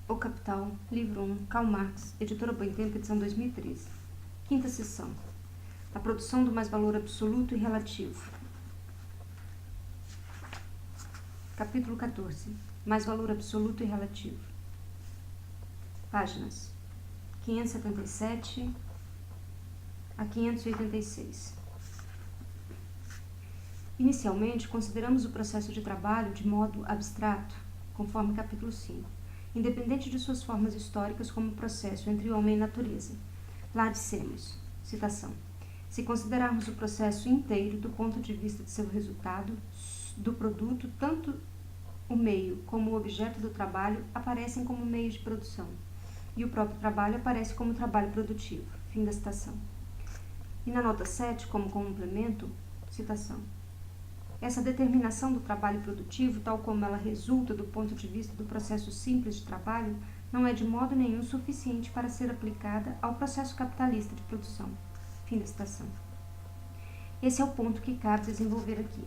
O Capital, livro 1, Karl Marx, editora Boitempo, edição 2013. Quinta seção. A produção do mais-valor absoluto e relativo. Capítulo 14. Mais-valor absoluto e relativo. Páginas 577 a 586. Inicialmente, consideramos o processo de trabalho de modo abstrato, conforme capítulo 5. Independente de suas formas históricas como processo entre homem e natureza. Lá dissemos, citação, se considerarmos o processo inteiro do ponto de vista de seu resultado, do produto, tanto o meio como o objeto do trabalho aparecem como meio de produção, e o próprio trabalho aparece como trabalho produtivo. Fim da citação. E na nota 7, como complemento, citação. Essa determinação do trabalho produtivo, tal como ela resulta do ponto de vista do processo simples de trabalho, não é de modo nenhum suficiente para ser aplicada ao processo capitalista de produção. Fim da citação. Esse é o ponto que cabe desenvolver aqui.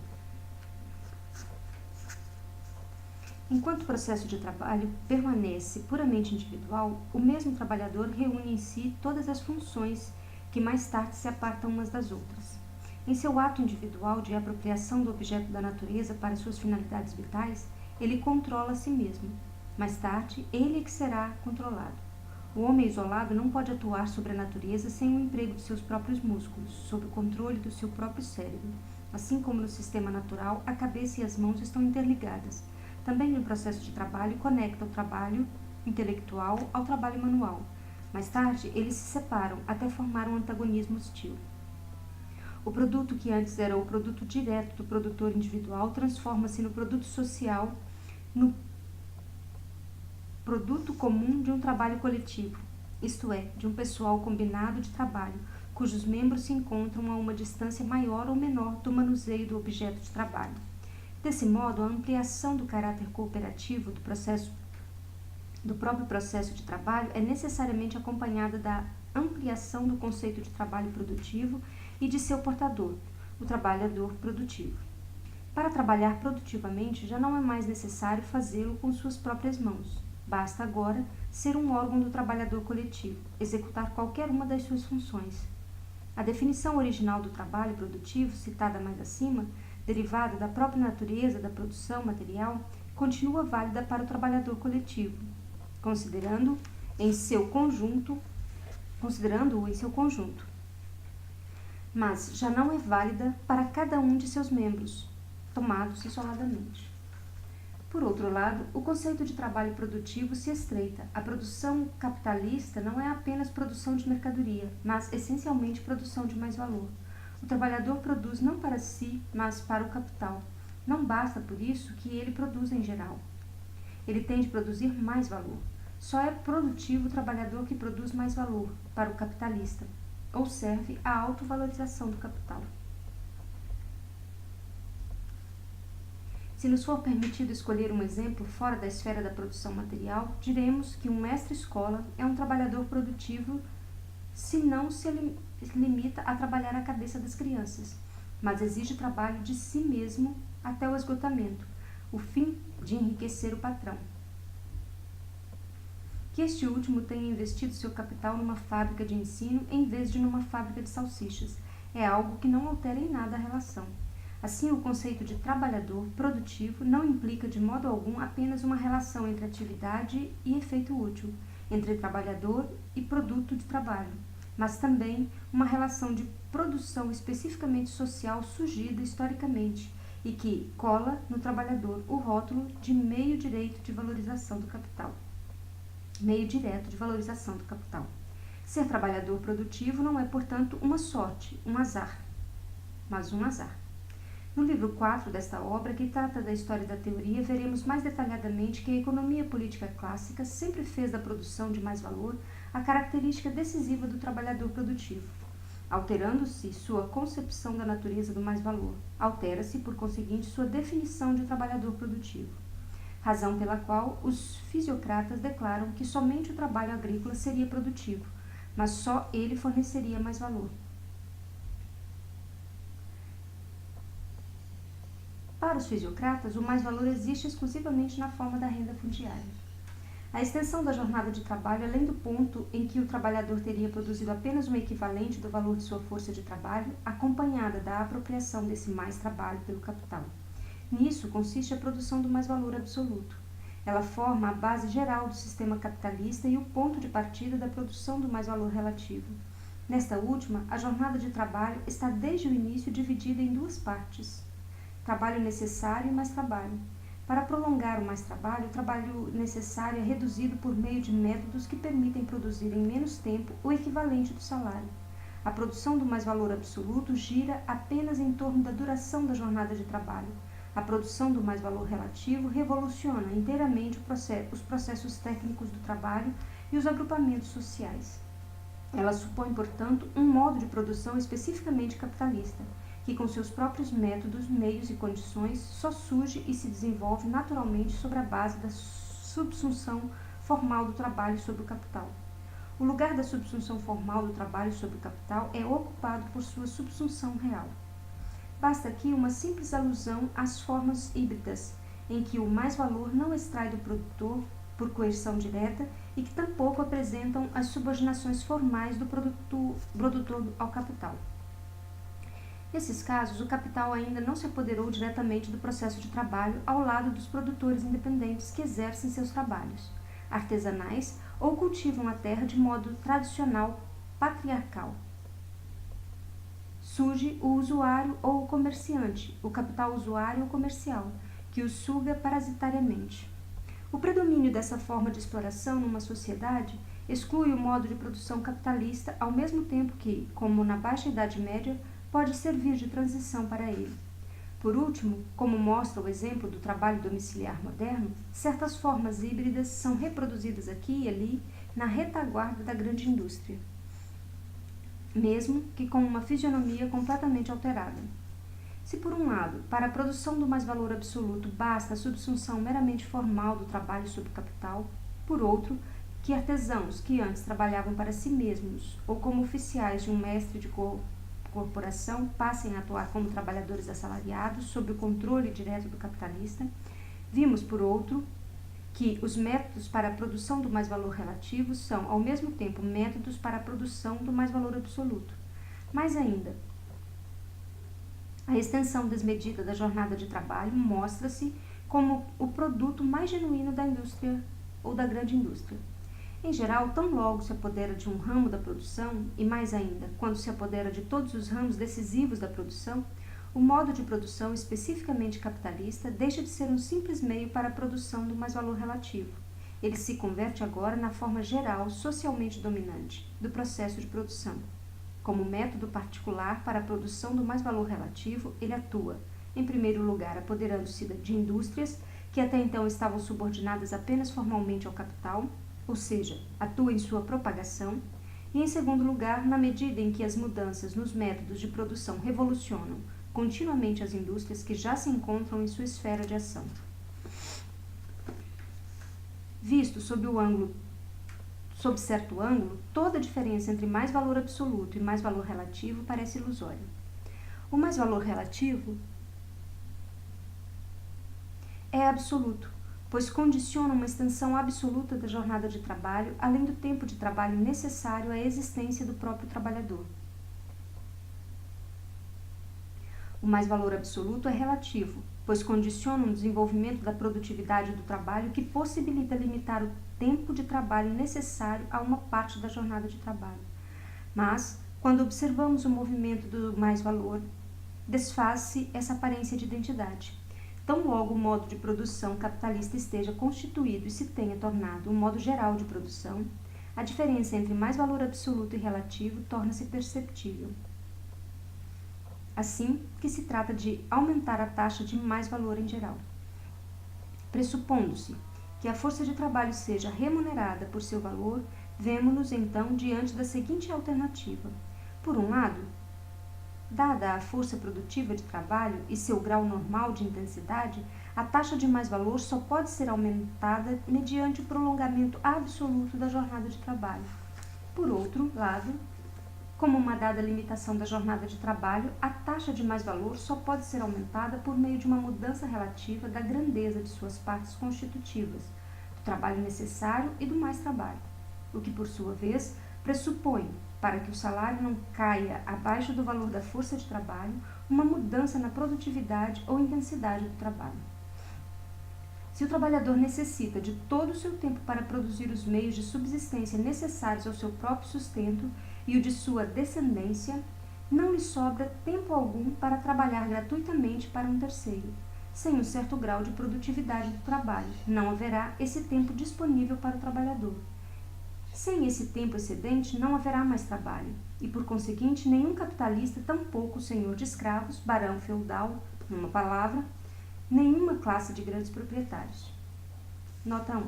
Enquanto o processo de trabalho permanece puramente individual, o mesmo trabalhador reúne em si todas as funções que mais tarde se apartam umas das outras. Em seu ato individual de apropriação do objeto da natureza para suas finalidades vitais, ele controla a si mesmo. Mais tarde, ele é que será controlado. O homem isolado não pode atuar sobre a natureza sem o emprego de seus próprios músculos, sob o controle do seu próprio cérebro. Assim como no sistema natural, a cabeça e as mãos estão interligadas. Também no processo de trabalho, conecta o trabalho intelectual ao trabalho manual. Mais tarde, eles se separam até formar um antagonismo hostil. O produto que antes era o produto direto do produtor individual transforma-se no produto social, no produto comum de um trabalho coletivo, isto é, de um pessoal combinado de trabalho, cujos membros se encontram a uma distância maior ou menor do manuseio do objeto de trabalho. Desse modo, a ampliação do caráter cooperativo do próprio processo de trabalho é necessariamente acompanhada da ampliação do conceito de trabalho produtivo e de seu portador, o trabalhador produtivo. Para trabalhar produtivamente, já não é mais necessário fazê-lo com suas próprias mãos. Basta agora ser um órgão do trabalhador coletivo, executar qualquer uma das suas funções. A definição original do trabalho produtivo, citada mais acima, derivada da própria natureza da produção material, continua válida para o trabalhador coletivo, considerando-o em seu conjunto, mas já não é válida para cada um de seus membros, tomados isoladamente. Por outro lado, o conceito de trabalho produtivo se estreita. A produção capitalista não é apenas produção de mercadoria, mas essencialmente produção de mais-valor. O trabalhador produz não para si, mas para o capital. Não basta, por isso, que ele produza em geral. Ele tem de produzir mais valor. Só é produtivo o trabalhador que produz mais valor para o capitalista, ou serve à autovalorização do capital. Se nos for permitido escolher um exemplo fora da esfera da produção material, diremos que um mestre-escola é um trabalhador produtivo se não se limita a trabalhar a cabeça das crianças, mas exige trabalho de si mesmo até o esgotamento, o fim de enriquecer o patrão. Que este último tenha investido seu capital numa fábrica de ensino em vez de numa fábrica de salsichas é algo que não altera em nada a relação. Assim, o conceito de trabalhador produtivo não implica de modo algum apenas uma relação entre atividade e efeito útil, entre trabalhador e produto de trabalho, mas também uma relação de produção especificamente social surgida historicamente e que cola no trabalhador o rótulo de meio direto de valorização do capital. Meio direto de valorização do capital. Ser trabalhador produtivo não é, portanto, uma sorte, um azar, mas um azar. No livro 4 desta obra, que trata da história da teoria, veremos mais detalhadamente que a economia política clássica sempre fez da produção de mais valor a característica decisiva do trabalhador produtivo. Alterando-se sua concepção da natureza do mais-valor, altera-se, por conseguinte, sua definição de trabalhador produtivo. Razão pela qual os fisiocratas declaram que somente o trabalho agrícola seria produtivo, mas só ele forneceria mais valor. Para os fisiocratas, o mais-valor existe exclusivamente na forma da renda fundiária. A extensão da jornada de trabalho, além do ponto em que o trabalhador teria produzido apenas um equivalente do valor de sua força de trabalho, acompanhada da apropriação desse mais trabalho pelo capital. Nisso consiste a produção do mais-valor absoluto. Ela forma a base geral do sistema capitalista e o ponto de partida da produção do mais-valor relativo. Nesta última, a jornada de trabalho está desde o início dividida em duas partes: trabalho necessário e mais trabalho. Para prolongar o mais trabalho, o trabalho necessário é reduzido por meio de métodos que permitem produzir em menos tempo o equivalente do salário. A produção do mais-valor absoluto gira apenas em torno da duração da jornada de trabalho. A produção do mais-valor relativo revoluciona inteiramente os processos técnicos do trabalho e os agrupamentos sociais. Ela supõe, portanto, um modo de produção especificamente capitalista, que com seus próprios métodos, meios e condições só surge e se desenvolve naturalmente sobre a base da subsunção formal do trabalho sobre o capital. O lugar da subsunção formal do trabalho sobre o capital é ocupado por sua subsunção real. Basta aqui uma simples alusão às formas híbridas, em que o mais-valor não extrai do produtor por coerção direta e que tampouco apresentam as subordinações formais do produtor ao capital. Nesses casos, o capital ainda não se apoderou diretamente do processo de trabalho ao lado dos produtores independentes que exercem seus trabalhos, artesanais ou cultivam a terra de modo tradicional patriarcal. Surge o usuário ou o comerciante, o capital usuário ou comercial, que os suga parasitariamente. O predomínio dessa forma de exploração numa sociedade exclui o modo de produção capitalista ao mesmo tempo que, como na Baixa Idade Média, pode servir de transição para ele. Por último, como mostra o exemplo do trabalho domiciliar moderno, certas formas híbridas são reproduzidas aqui e ali na retaguarda da grande indústria, mesmo que com uma fisionomia completamente alterada. Se por um lado, para a produção do mais-valor absoluto basta a subsunção meramente formal do trabalho sobre o capital, por outro, que artesãos que antes trabalhavam para si mesmos ou como oficiais de um mestre de corporação passem a atuar como trabalhadores assalariados sob o controle direto do capitalista, vimos, por outro, que os métodos para a produção do mais-valor relativo são, ao mesmo tempo, métodos para a produção do mais-valor absoluto. Mais ainda, a extensão desmedida da jornada de trabalho mostra-se como o produto mais genuíno da indústria ou da grande indústria. Em geral, tão logo se apodera de um ramo da produção, e mais ainda, quando se apodera de todos os ramos decisivos da produção, o modo de produção especificamente capitalista deixa de ser um simples meio para a produção do mais-valor relativo. Ele se converte agora na forma geral, socialmente dominante, do processo de produção. Como método particular para a produção do mais-valor relativo, ele atua, em primeiro lugar, apoderando-se de indústrias que até então estavam subordinadas apenas formalmente ao capital, ou seja, atua em sua propagação, e em segundo lugar, na medida em que as mudanças nos métodos de produção revolucionam continuamente as indústrias que já se encontram em sua esfera de ação. Visto sob certo ângulo, toda a diferença entre mais-valor absoluto e mais-valor relativo parece ilusória. O mais-valor relativo é absoluto, pois condiciona uma extensão absoluta da jornada de trabalho, além do tempo de trabalho necessário à existência do próprio trabalhador. O mais-valor absoluto é relativo, pois condiciona um desenvolvimento da produtividade do trabalho que possibilita limitar o tempo de trabalho necessário a uma parte da jornada de trabalho. Mas, quando observamos o movimento do mais-valor, desfaz-se essa aparência de identidade. Tão logo o modo de produção capitalista esteja constituído e se tenha tornado um modo geral de produção, a diferença entre mais-valor absoluto e relativo torna-se perceptível. Assim que se trata de aumentar a taxa de mais-valor em geral. Pressupondo-se que a força de trabalho seja remunerada por seu valor, vemo-nos então diante da seguinte alternativa. Por um lado, dada a força produtiva de trabalho e seu grau normal de intensidade, a taxa de mais-valor só pode ser aumentada mediante o prolongamento absoluto da jornada de trabalho. Por outro lado, como uma dada limitação da jornada de trabalho, a taxa de mais-valor só pode ser aumentada por meio de uma mudança relativa da grandeza de suas partes constitutivas, do trabalho necessário e do mais trabalho, o que, por sua vez, pressupõe, para que o salário não caia abaixo do valor da força de trabalho, uma mudança na produtividade ou intensidade do trabalho. Se o trabalhador necessita de todo o seu tempo para produzir os meios de subsistência necessários ao seu próprio sustento e o de sua descendência, não lhe sobra tempo algum para trabalhar gratuitamente para um terceiro. Sem um certo grau de produtividade do trabalho, não haverá esse tempo disponível para o trabalhador. Sem esse tempo excedente, não haverá mais trabalho, e por conseguinte, nenhum capitalista, tampouco o senhor de escravos, barão feudal, numa palavra, nenhuma classe de grandes proprietários. Nota 1.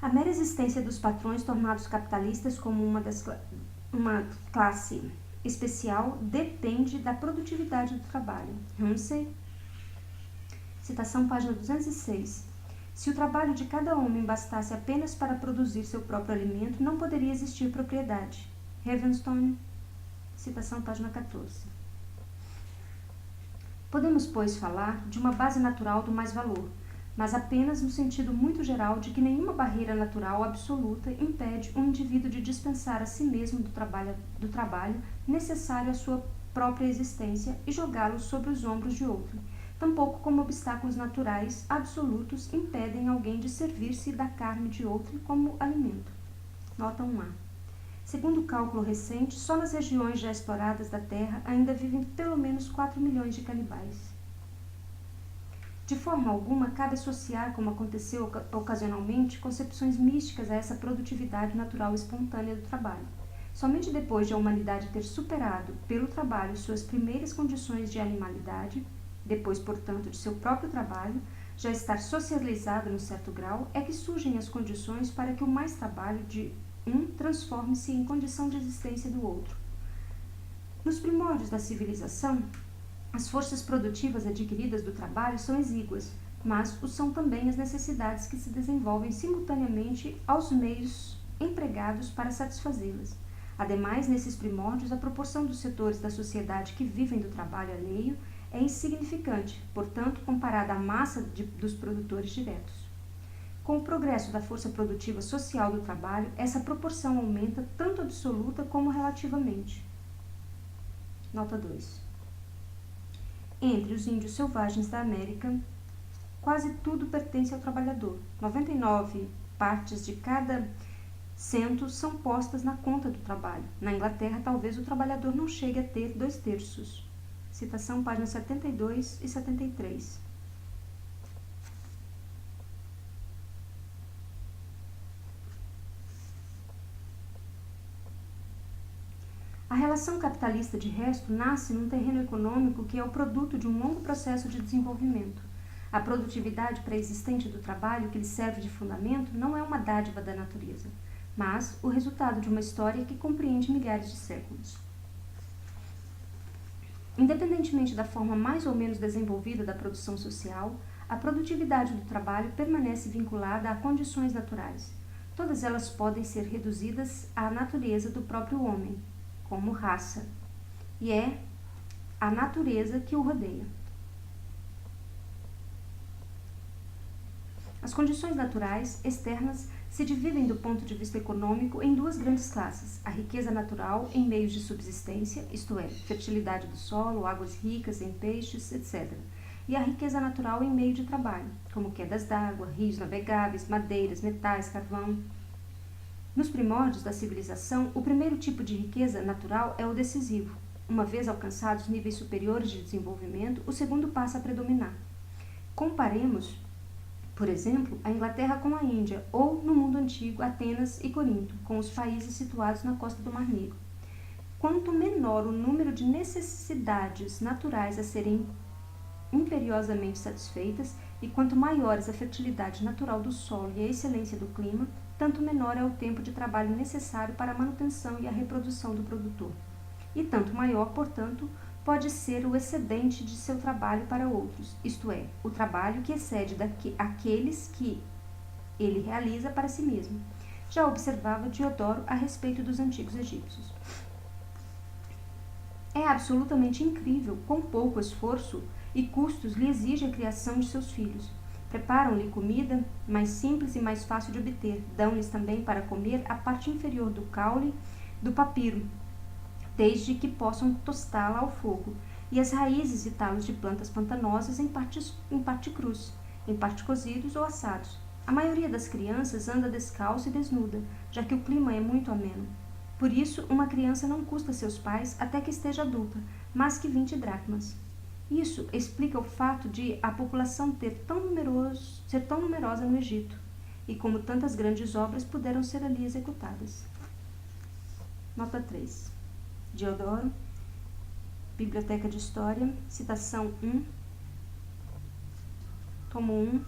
A mera existência dos patrões tornados capitalistas como uma classe especial depende da produtividade do trabalho. Ramsay, citação página 206. Se o trabalho de cada homem bastasse apenas para produzir seu próprio alimento, não poderia existir propriedade. Ravenstone, citação página 14. Podemos, pois, falar de uma base natural do mais-valor, mas apenas no sentido muito geral de que nenhuma barreira natural absoluta impede um indivíduo de dispensar a si mesmo do trabalho necessário à sua própria existência e jogá-lo sobre os ombros de outro, tampouco como obstáculos naturais absolutos impedem alguém de servir-se da carne de outro como alimento. Nota 1a. Segundo o cálculo recente, só nas regiões já exploradas da Terra ainda vivem pelo menos 4 milhões de canibais. De forma alguma, cabe associar, como aconteceu ocasionalmente, concepções místicas a essa produtividade natural espontânea do trabalho. Somente depois de a humanidade ter superado, pelo trabalho, suas primeiras condições de animalidade, depois, portanto, de seu próprio trabalho, já estar socializado num certo grau, é que surgem as condições para que o mais trabalho de um transforme-se em condição de existência do outro. Nos primórdios da civilização, as forças produtivas adquiridas do trabalho são exíguas, mas o são também as necessidades que se desenvolvem simultaneamente aos meios empregados para satisfazê-las. Ademais, nesses primórdios, a proporção dos setores da sociedade que vivem do trabalho alheio é insignificante, portanto, comparada à massa dos produtores diretos. Com o progresso da força produtiva social do trabalho, essa proporção aumenta tanto absoluta como relativamente. Nota 2. Entre os índios selvagens da América, quase tudo pertence ao trabalhador. 99 partes de cada 100 são postas na conta do trabalho. Na Inglaterra, talvez o trabalhador não chegue a ter 2/3. Citação páginas 72 e 73. A relação capitalista, de resto, nasce num terreno econômico que é o produto de um longo processo de desenvolvimento. A produtividade pré-existente do trabalho que lhe serve de fundamento não é uma dádiva da natureza, mas o resultado de uma história que compreende milhares de séculos. Independentemente da forma mais ou menos desenvolvida da produção social, a produtividade do trabalho permanece vinculada a condições naturais. Todas elas podem ser reduzidas à natureza do próprio homem, como raça, e é a natureza que o rodeia. As condições naturais externas se dividem do ponto de vista econômico em duas grandes classes: a riqueza natural em meios de subsistência, isto é, fertilidade do solo, águas ricas em peixes, etc., e a riqueza natural em meio de trabalho, como quedas d'água, rios navegáveis, madeiras, metais, carvão. Nos primórdios da civilização, o primeiro tipo de riqueza natural é o decisivo. Uma vez alcançados níveis superiores de desenvolvimento, o segundo passa a predominar. Comparemos, por exemplo, a Inglaterra com a Índia, ou, no mundo antigo, Atenas e Corinto, com os países situados na costa do Mar Negro. Quanto menor o número de necessidades naturais a serem imperiosamente satisfeitas, e quanto maiores a fertilidade natural do solo e a excelência do clima, tanto menor é o tempo de trabalho necessário para a manutenção e a reprodução do produtor. E tanto maior, portanto, pode ser o excedente de seu trabalho para outros, isto é, o trabalho que excede aqueles que ele realiza para si mesmo. Já observava Diodoro a respeito dos antigos egípcios. É absolutamente incrível quão pouco esforço e custos lhe exige a criação de seus filhos. Preparam-lhe comida mais simples e mais fácil de obter. Dão-lhes também para comer a parte inferior do caule do papiro, desde que possam tostá-la ao fogo, e as raízes e talos de plantas pantanosas em parte crus, em parte cozidos ou assados. A maioria das crianças anda descalça e desnuda, já que o clima é muito ameno. Por isso, uma criança não custa a seus pais até que esteja adulta, mais que 20 dracmas. Isso explica o fato de a população ser tão numerosa no Egito, e como tantas grandes obras puderam ser ali executadas. Nota 3. Diodoro, Biblioteca de História, citação 1, tomo 1,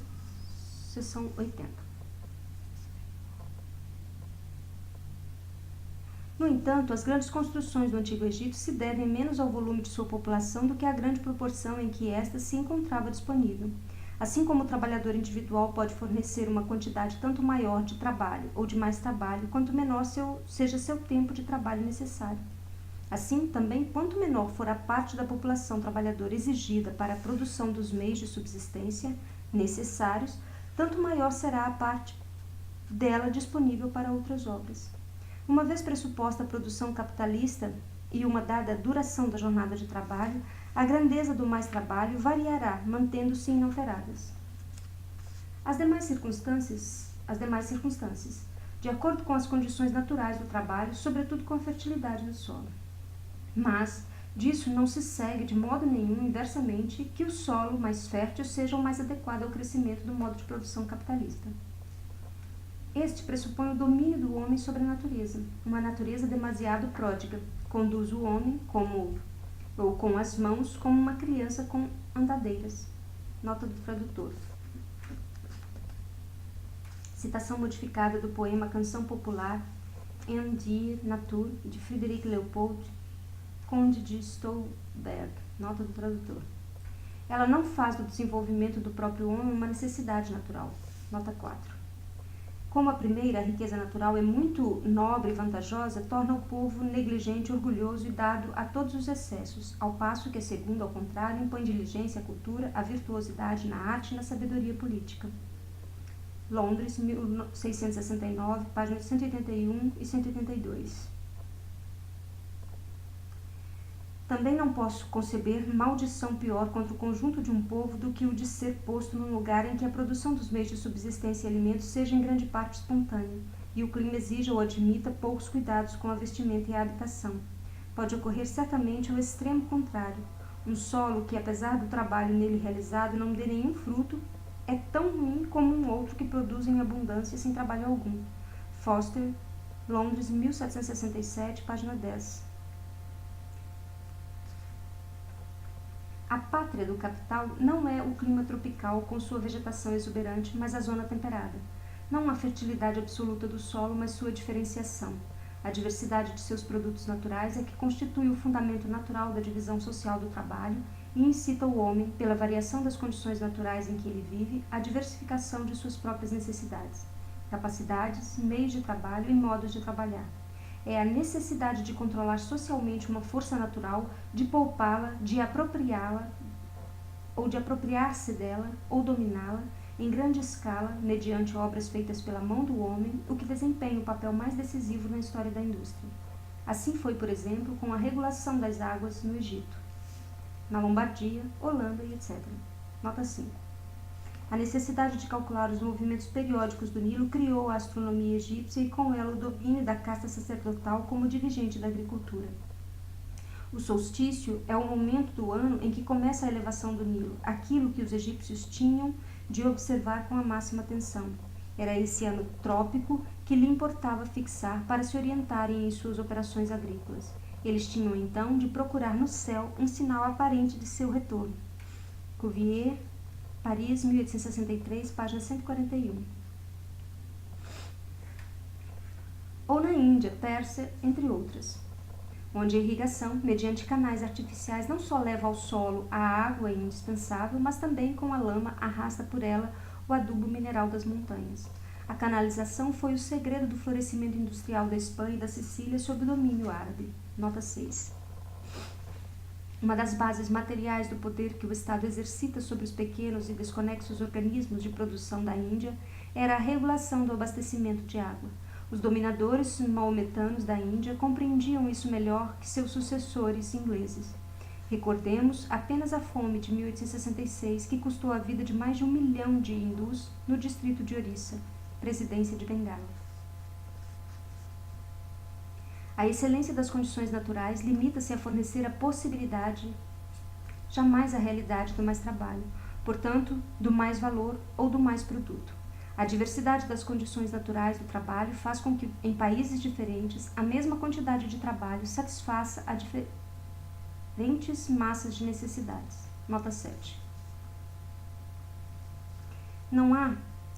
seção 80. No entanto, as grandes construções do Antigo Egito se devem menos ao volume de sua população do que à grande proporção em que esta se encontrava disponível. Assim como o trabalhador individual pode fornecer uma quantidade tanto maior de trabalho ou de mais trabalho, quanto menor seja seu tempo de trabalho necessário. Assim, também, quanto menor for a parte da população trabalhadora exigida para a produção dos meios de subsistência necessários, tanto maior será a parte dela disponível para outras obras. Uma vez pressuposta a produção capitalista e uma dada duração da jornada de trabalho, a grandeza do mais trabalho variará, mantendo-se inalteradas. As demais circunstâncias, de acordo com as condições naturais do trabalho, sobretudo com a fertilidade do solo. Mas, disso não se segue de modo nenhum, inversamente, que o solo mais fértil seja o mais adequado ao crescimento do modo de produção capitalista. Este pressupõe o domínio do homem sobre a natureza. Uma natureza demasiado pródiga conduz o homem com as mãos como uma criança com andadeiras. Nota do tradutor. Citação modificada do poema Canção Popular En die Natur, de Frédéric Léopold, Conde de Stolberg. Nota do tradutor. Ela não faz do desenvolvimento do próprio homem uma necessidade natural. Nota 4. Como a primeira, a riqueza natural é muito nobre e vantajosa, torna o povo negligente, orgulhoso e dado a todos os excessos, ao passo que a segunda, ao contrário, impõe diligência, a cultura, a virtuosidade na arte e na sabedoria política. Londres, 1669, páginas 181 e 182. Também não posso conceber maldição pior contra o conjunto de um povo do que o de ser posto num lugar em que a produção dos meios de subsistência e alimentos seja em grande parte espontânea, e o clima exija ou admita poucos cuidados com a vestimenta e a habitação. Pode ocorrer certamente o extremo contrário. Um solo que, apesar do trabalho nele realizado, não dê nenhum fruto, é tão ruim como um outro que produz em abundância sem trabalho algum. Foster, Londres, 1767, página 10. A pátria do capital não é o clima tropical com sua vegetação exuberante, mas a zona temperada. Não a fertilidade absoluta do solo, mas sua diferenciação. A diversidade de seus produtos naturais é que constitui o fundamento natural da divisão social do trabalho e incita o homem, pela variação das condições naturais em que ele vive, à diversificação de suas próprias necessidades, capacidades, meios de trabalho e modos de trabalhar. É a necessidade de controlar socialmente uma força natural, de poupá-la, de apropriá-la, ou de apropriar-se dela, ou dominá-la, em grande escala, mediante obras feitas pela mão do homem, o que desempenha o papel mais decisivo na história da indústria. Assim foi, por exemplo, com a regulação das águas no Egito, na Lombardia, Holanda e etc. Nota 5. A necessidade de calcular os movimentos periódicos do Nilo criou a astronomia egípcia e com ela o domínio da casta sacerdotal como dirigente da agricultura. O solstício é o momento do ano em que começa a elevação do Nilo, aquilo que os egípcios tinham de observar com a máxima atenção. Era esse ano trópico que lhe importava fixar para se orientarem em suas operações agrícolas. Eles tinham então de procurar no céu um sinal aparente de seu retorno. Cuvier, Paris, 1863, página 141. Ou na Índia, Pérsia, entre outras, onde a irrigação, mediante canais artificiais, não só leva ao solo a água indispensável, mas também com a lama arrasta por ela o adubo mineral das montanhas. A canalização foi o segredo do florescimento industrial da Espanha e da Sicília sob o domínio árabe. Nota 6. Uma das bases materiais do poder que o Estado exercita sobre os pequenos e desconexos organismos de produção da Índia era a regulação do abastecimento de água. Os dominadores maometanos da Índia compreendiam isso melhor que seus sucessores ingleses. Recordemos apenas a fome de 1866, que custou a vida de mais de 1 milhão de hindus no distrito de Orissa, presidência de Bengala. A excelência das condições naturais limita-se a fornecer a possibilidade, jamais a realidade do mais trabalho, portanto, do mais valor ou do mais produto. A diversidade das condições naturais do trabalho faz com que, em países diferentes, a mesma quantidade de trabalho satisfaça a diferentes massas de necessidades. Nota 7. Não há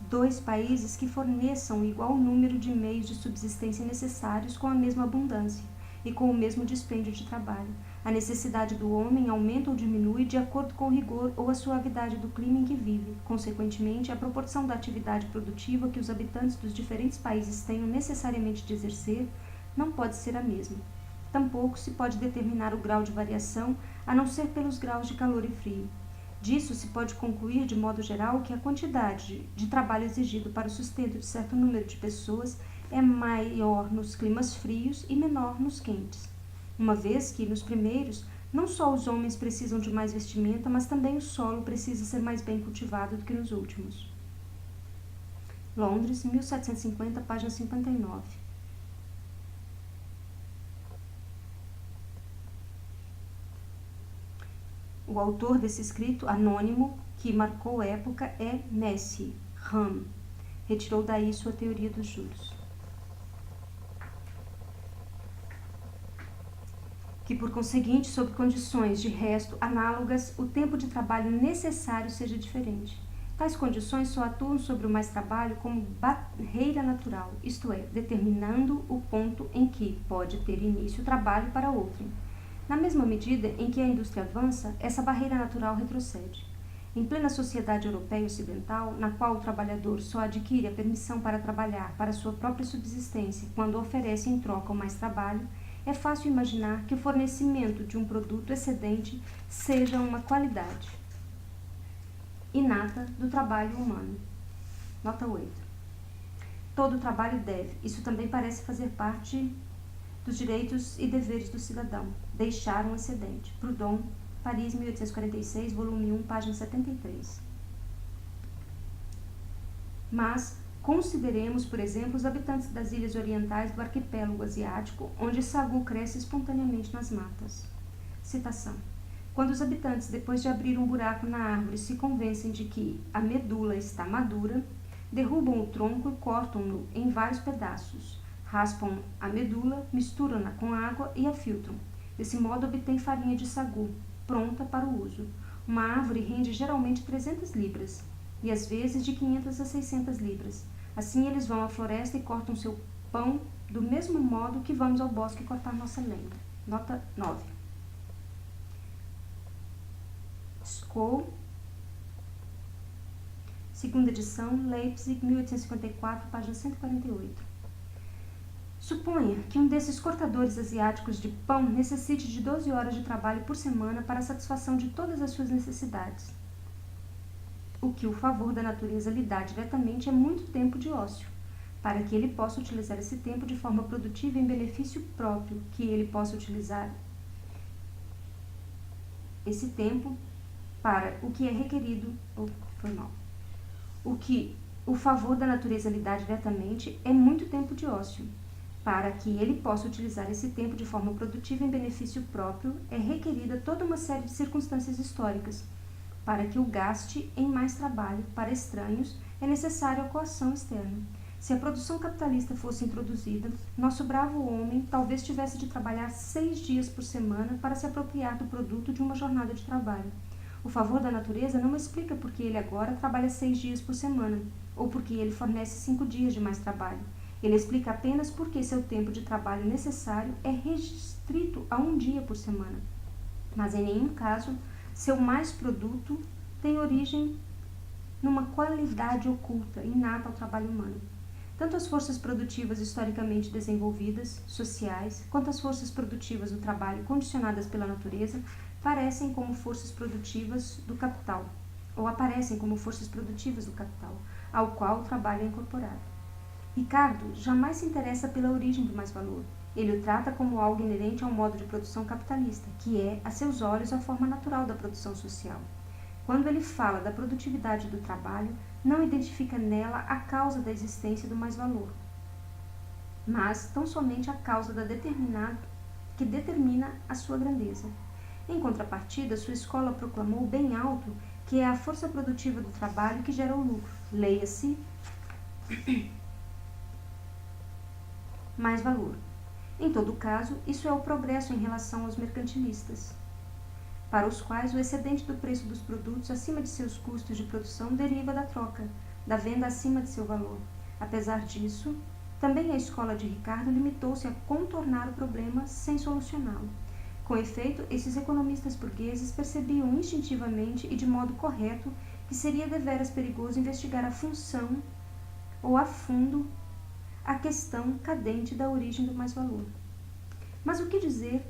2 países que forneçam igual número de meios de subsistência necessários com a mesma abundância e com o mesmo dispêndio de trabalho. A necessidade do homem aumenta ou diminui de acordo com o rigor ou a suavidade do clima em que vive. Consequentemente, a proporção da atividade produtiva que os habitantes dos diferentes países tenham necessariamente de exercer não pode ser a mesma. Tampouco se pode determinar o grau de variação, a não ser pelos graus de calor e frio. Disso se pode concluir, de modo geral, que a quantidade de trabalho exigido para o sustento de certo número de pessoas é maior nos climas frios e menor nos quentes. Uma vez que, nos primeiros, não só os homens precisam de mais vestimenta, mas também o solo precisa ser mais bem cultivado do que nos últimos. Londres, 1750, página 59. O autor desse escrito anônimo, que marcou época, é Messi Ram. Retirou daí sua teoria dos juros. Que, por conseguinte, sob condições de resto análogas, o tempo de trabalho necessário seja diferente. Tais condições só atuam sobre o mais trabalho como barreira natural, isto é, determinando o ponto em que pode ter início o trabalho para outrem. Na mesma medida em que a indústria avança, essa barreira natural retrocede. Em plena sociedade europeia ocidental, na qual o trabalhador só adquire a permissão para trabalhar para sua própria subsistência quando oferece em troca o mais trabalho, é fácil imaginar que o fornecimento de um produto excedente seja uma qualidade inata do trabalho humano. Nota 8. Todo trabalho deve, isso também parece fazer parte dos direitos e deveres do cidadão, deixar um excedente. Proudhon, Paris, 1846, volume 1, página 73. Mas consideremos, por exemplo, os habitantes das ilhas orientais do arquipélago asiático, onde sagu cresce espontaneamente nas matas. Citação. Quando os habitantes, depois de abrir um buraco na árvore, se convencem de que a medula está madura, derrubam o tronco e cortam-no em vários pedaços. Raspam a medula, misturam-na com água e a filtram. Desse modo obtém farinha de sagu, pronta para o uso. Uma árvore rende geralmente 300 libras, e às vezes de 500 a 600 libras. Assim eles vão à floresta e cortam seu pão do mesmo modo que vamos ao bosque cortar nossa lenha. Nota 9. Skoll, segunda edição, Leipzig, 1854, página 148. Suponha que um desses cortadores asiáticos de pão necessite de 12 horas de trabalho por semana para a satisfação de todas as suas necessidades. O que o favor da natureza lhe dá diretamente é muito tempo de ócio, para que ele possa utilizar esse tempo de forma produtiva em benefício próprio, que ele possa utilizar esse tempo para o que é requerido, O que o favor da natureza lhe dá diretamente é muito tempo de ócio. Para que ele possa utilizar esse tempo de forma produtiva em benefício próprio, é requerida toda uma série de circunstâncias históricas. Para que o gaste em mais trabalho para estranhos, é necessária a coação externa. Se a produção capitalista fosse introduzida, nosso bravo homem talvez tivesse de trabalhar 6 dias por semana para se apropriar do produto de uma jornada de trabalho. O favor da natureza não explica por que ele agora trabalha 6 dias por semana, ou porque ele fornece 5 dias de mais trabalho. Ele explica apenas porque seu tempo de trabalho necessário é restrito a 1 dia por semana. Mas em nenhum caso, seu mais produto tem origem numa qualidade oculta, inata ao trabalho humano. Tanto as forças produtivas historicamente desenvolvidas, sociais, quanto as forças produtivas do trabalho condicionadas pela natureza, parecem como forças produtivas do capital, ao qual o trabalho é incorporado. Ricardo jamais se interessa pela origem do mais-valor. Ele o trata como algo inerente ao modo de produção capitalista, que é, a seus olhos, a forma natural da produção social. Quando ele fala da produtividade do trabalho, não identifica nela a causa da existência do mais-valor, mas tão somente a causa que determina a sua grandeza. Em contrapartida, sua escola proclamou bem alto que é a força produtiva do trabalho que gera o lucro. Leia-se mais valor. Em todo caso, isso é o progresso em relação aos mercantilistas, para os quais o excedente do preço dos produtos acima de seus custos de produção deriva da troca, da venda acima de seu valor. Apesar disso, também a escola de Ricardo limitou-se a contornar o problema sem solucioná-lo. Com efeito, esses economistas burgueses percebiam instintivamente e de modo correto que seria deveras perigoso investigar a função ou a fundo a questão cadente da origem do mais-valor. Mas o que dizer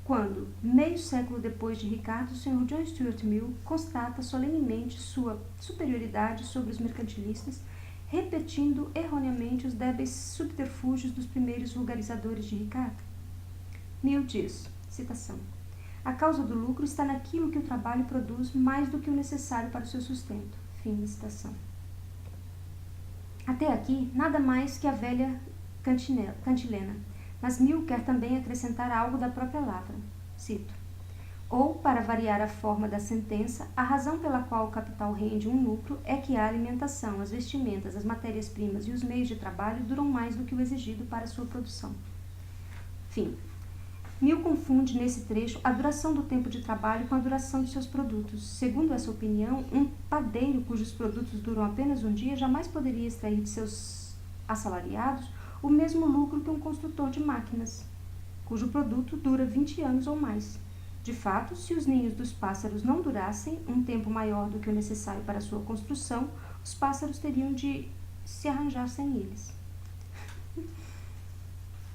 quando, meio século depois de Ricardo, o Sr. John Stuart Mill constata solenemente sua superioridade sobre os mercantilistas, repetindo erroneamente os débeis subterfúgios dos primeiros vulgarizadores de Ricardo? Mill diz, citação, a causa do lucro está naquilo que o trabalho produz mais do que o necessário para o seu sustento. Fim da citação. Até aqui, nada mais que a velha cantilena, mas Mill quer também acrescentar algo da própria lavra. Cito, ou, para variar a forma da sentença, a razão pela qual o capital rende um lucro é que a alimentação, as vestimentas, as matérias-primas e os meios de trabalho duram mais do que o exigido para sua produção. Fim. Mill confunde nesse trecho a duração do tempo de trabalho com a duração de seus produtos. Segundo essa opinião, um padeiro cujos produtos duram apenas um dia jamais poderia extrair de seus assalariados o mesmo lucro que um construtor de máquinas, cujo produto dura 20 anos ou mais. De fato, se os ninhos dos pássaros não durassem um tempo maior do que o necessário para sua construção, os pássaros teriam de se arranjar sem eles.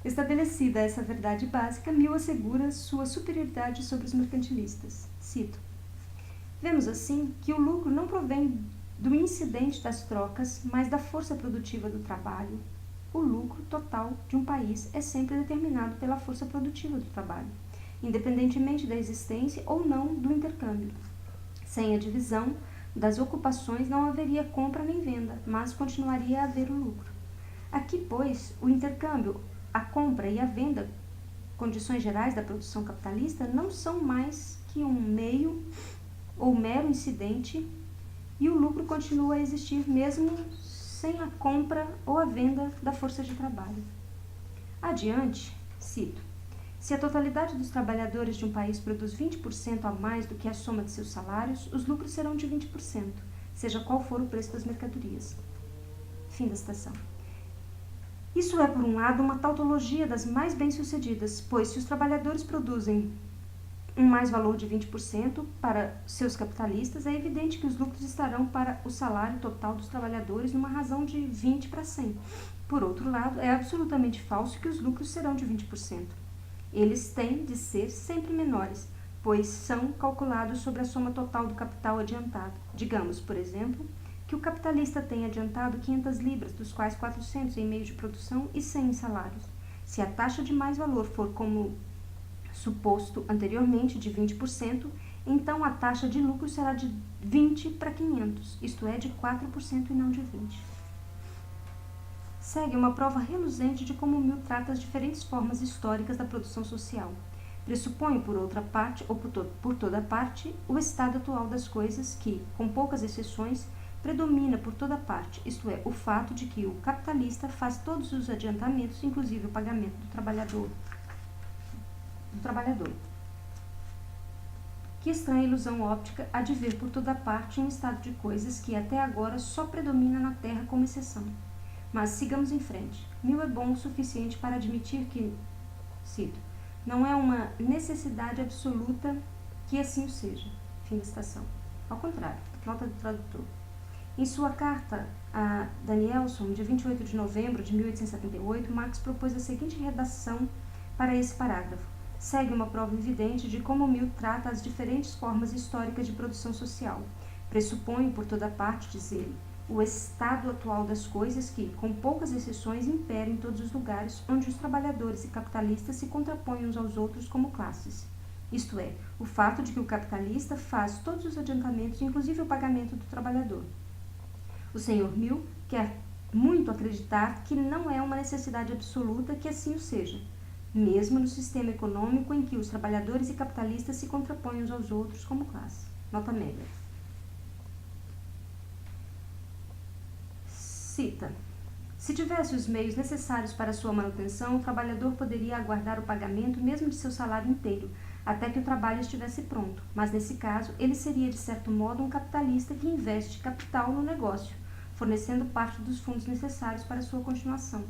Estabelecida essa verdade básica, Mill assegura sua superioridade sobre os mercantilistas. Cito, vemos assim que o lucro não provém do incidente das trocas, mas da força produtiva do trabalho. O lucro total de um país é sempre determinado pela força produtiva do trabalho, independentemente da existência ou não do intercâmbio. Sem a divisão das ocupações não haveria compra nem venda, mas continuaria a haver o lucro. Aqui, pois, o intercâmbio, a compra e a venda, condições gerais da produção capitalista, não são mais que um meio ou mero incidente, e o lucro continua a existir mesmo sem a compra ou a venda da força de trabalho. Adiante, cito, se a totalidade dos trabalhadores de um país produz 20% a mais do que a soma de seus salários, os lucros serão de 20%, seja qual for o preço das mercadorias. Fim da citação. Isso é, por um lado, uma tautologia das mais bem-sucedidas, pois se os trabalhadores produzem um mais-valor de 20% para seus capitalistas, é evidente que os lucros estarão para o salário total dos trabalhadores numa razão de 20 para 100. Por outro lado, é absolutamente falso que os lucros serão de 20%. Eles têm de ser sempre menores, pois são calculados sobre a soma total do capital adiantado. Digamos, por exemplo, que o capitalista tenha adiantado 500 libras, dos quais 400 em meio de produção e 100 em salários. Se a taxa de mais-valor for como suposto anteriormente de 20%, então a taxa de lucro será de 20 para 500, isto é, de 4% e não de 20%. Segue uma prova reluzente de como Mill trata as diferentes formas históricas da produção social. Pressupõe, por outra parte, ou por toda parte, o estado atual das coisas que, com poucas exceções, predomina por toda parte, isto é, o fato de que o capitalista faz todos os adiantamentos, inclusive o pagamento do trabalhador. Que estranha ilusão óptica há de ver por toda parte um estado de coisas que até agora só predomina na Terra como exceção. Mas sigamos em frente. Mill é bom o suficiente para admitir que, cito, não é uma necessidade absoluta que assim o seja. Fim da citação. Ao contrário, nota do tradutor. Em sua carta a Danielson, de 28 de novembro de 1878, Marx propôs a seguinte redação para esse parágrafo. segue uma prova evidente de como Mill trata as diferentes formas históricas de produção social. Pressupõe, por toda parte, diz ele, o estado atual das coisas que, com poucas exceções, impera em todos os lugares onde os trabalhadores e capitalistas se contrapõem uns aos outros como classes. Isto é, o fato de que o capitalista faz todos os adiantamentos, inclusive o pagamento do trabalhador. O Sr. Mill quer muito acreditar que não é uma necessidade absoluta que assim o seja, mesmo no sistema econômico em que os trabalhadores e capitalistas se contrapõem uns aos outros como classe. Nota média. Cita: se tivesse os meios necessários para sua manutenção, o trabalhador poderia aguardar o pagamento mesmo de seu salário inteiro, até que o trabalho estivesse pronto, mas nesse caso ele seria de certo modo um capitalista que investe capital no negócio, fornecendo parte dos fundos necessários para sua continuação.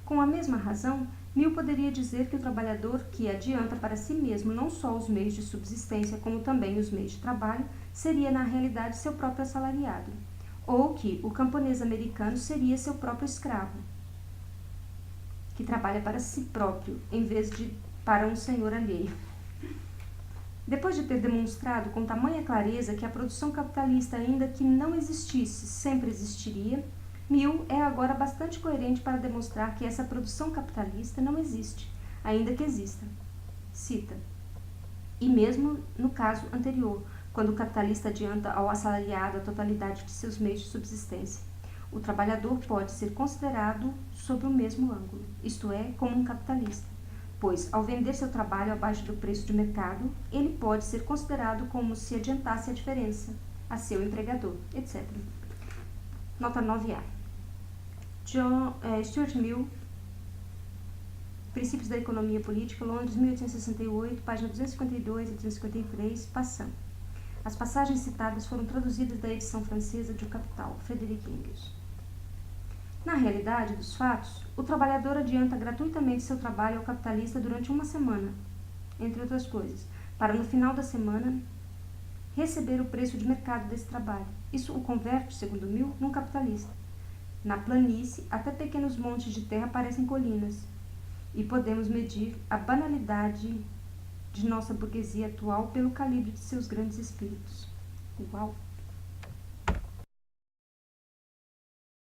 Com a mesma razão, Mill poderia dizer que o trabalhador que adianta para si mesmo não só os meios de subsistência, como também os meios de trabalho, seria na realidade seu próprio assalariado, ou que o camponês americano seria seu próprio escravo, que trabalha para si próprio, em vez de para um senhor alheio. Depois de ter demonstrado com tamanha clareza que a produção capitalista, ainda que não existisse, sempre existiria, Mill é agora bastante coerente para demonstrar que essa produção capitalista não existe, ainda que exista. Cita: e mesmo no caso anterior, quando o capitalista adianta ao assalariado a totalidade de seus meios de subsistência, o trabalhador pode ser considerado sob o mesmo ângulo, isto é, como um capitalista, pois, ao vender seu trabalho abaixo do preço de mercado, ele pode ser considerado como se adiantasse a diferença a seu empregador, etc. Nota 9A. Stuart Mill, Princípios da Economia Política, Londres, 1868, página 252 e 253, Passan. As passagens citadas foram traduzidas da edição francesa de O Capital, Frederick Engels. Na realidade dos fatos, o trabalhador adianta gratuitamente seu trabalho ao capitalista durante uma semana, entre outras coisas, para no final da semana receber o preço de mercado desse trabalho. Isso o converte, segundo Mill, num capitalista. Na planície, até pequenos montes de terra parecem colinas, e podemos medir a banalidade de nossa burguesia atual pelo calibre de seus grandes espíritos. Uau!